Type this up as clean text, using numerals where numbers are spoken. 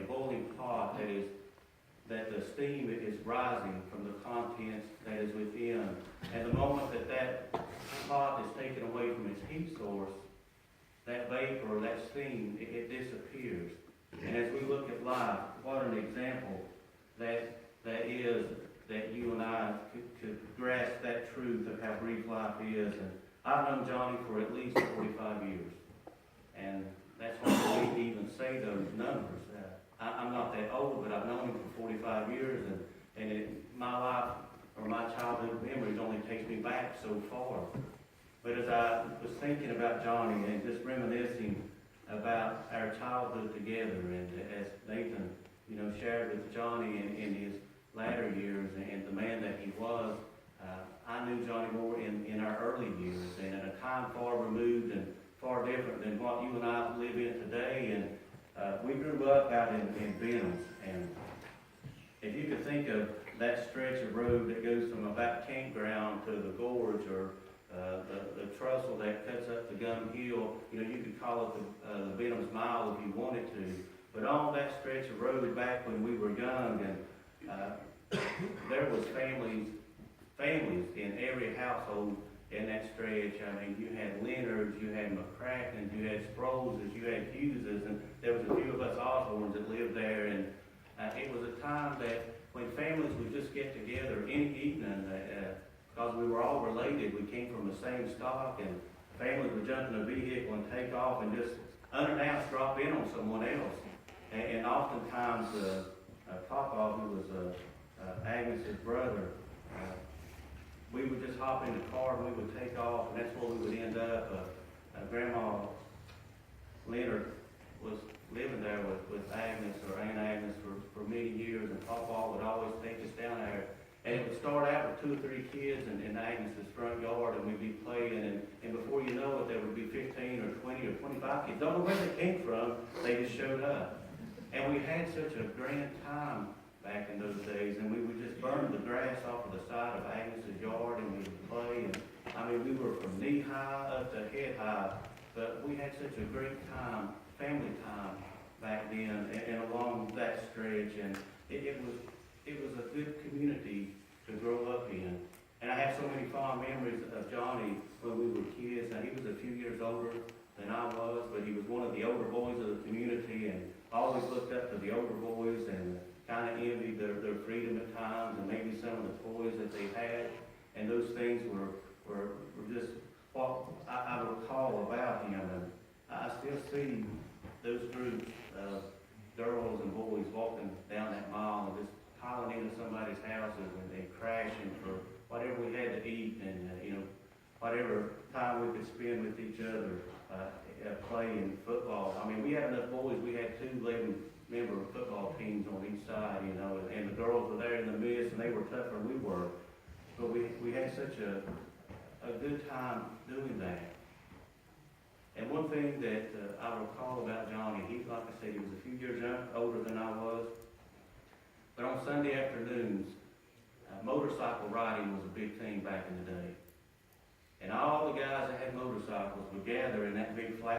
boiling pot that the steam is rising from the contents that is within. And the moment that pot is taken away from its heat source, that vapor, that steam, it disappears. And as we look at life, what an example that is, that you and I could grasp that truth of how brief life is. And I've known Johnny for at least 45 years. And that's hard for me to even say those numbers. I'm not that old, but I've known him for 45 years, and my life, or my childhood memories only takes me back so far. But as I was thinking about Johnny and just reminiscing about our childhood together, and as Nathan, shared with Johnny in his latter years and the man that he was, I knew Johnny more in our early years, and in a time far removed and far different than what you and I live in today. And we grew up out in Benhams, and if you could think of that stretch of road that goes from about campground to the gorge, or the trestle that cuts up the Gum Hill, you could call it the Benhams Mile if you wanted to. But on that stretch of road back when we were young, and there was families in every household in that stretch. I mean, you had Leonards, you had McCrackens, you had Sproleses, you had Hugheses, and there was a few of us Osborns that lived there. And it was a time that when families would just get together any evening, because we were all related, we came from the same stock, and families would jump in a vehicle and take off and just unannounced drop in on someone else. And oftentimes, Papa, who was Agnes's brother, we would just hop in the car and we would take off, and that's where we would end up. Grandma Leonard was living there with Agnes, or Aunt Agnes, for many years, and Papa would always take us down there. And it would start out with 2 or 3 kids in Agnes's front yard, and we'd be playing, and before you know it, there would be 15 or 20 or 25 kids. Don't know where they came from, they just showed up. And we had such a grand time back in those days, and we would just burn the grass off of the side of Agnes's yard, and we would play. And I mean, we were from knee high up to head high, but we had such a great time, family time back then, and along that stretch. And it was a good community to grow up in. And I have so many fond memories of Johnny when we were kids. Now, he was a few years older than I was, but he was one of the older boys of the community, and always looked up to the older boys and kind of envied their freedom at times, and maybe some of the toys that they had. And those things were just what I recall about him. And I still see those groups of girls and boys walking down that mile and just piling into somebody's houses and crashing for whatever we had to eat, and whatever time we could spend with each other playing football. I mean, we had enough boys. We had 2 11-member football teams on each side, and the girls were there in the midst, and they were tougher than we were. But we had such a good time doing that. And one thing that I recall about Johnny, like I said, he was a few years older than I was. But on Sunday afternoons, motorcycle riding was a big thing back in the day. And all the guys that had motorcycles would gather in that big flat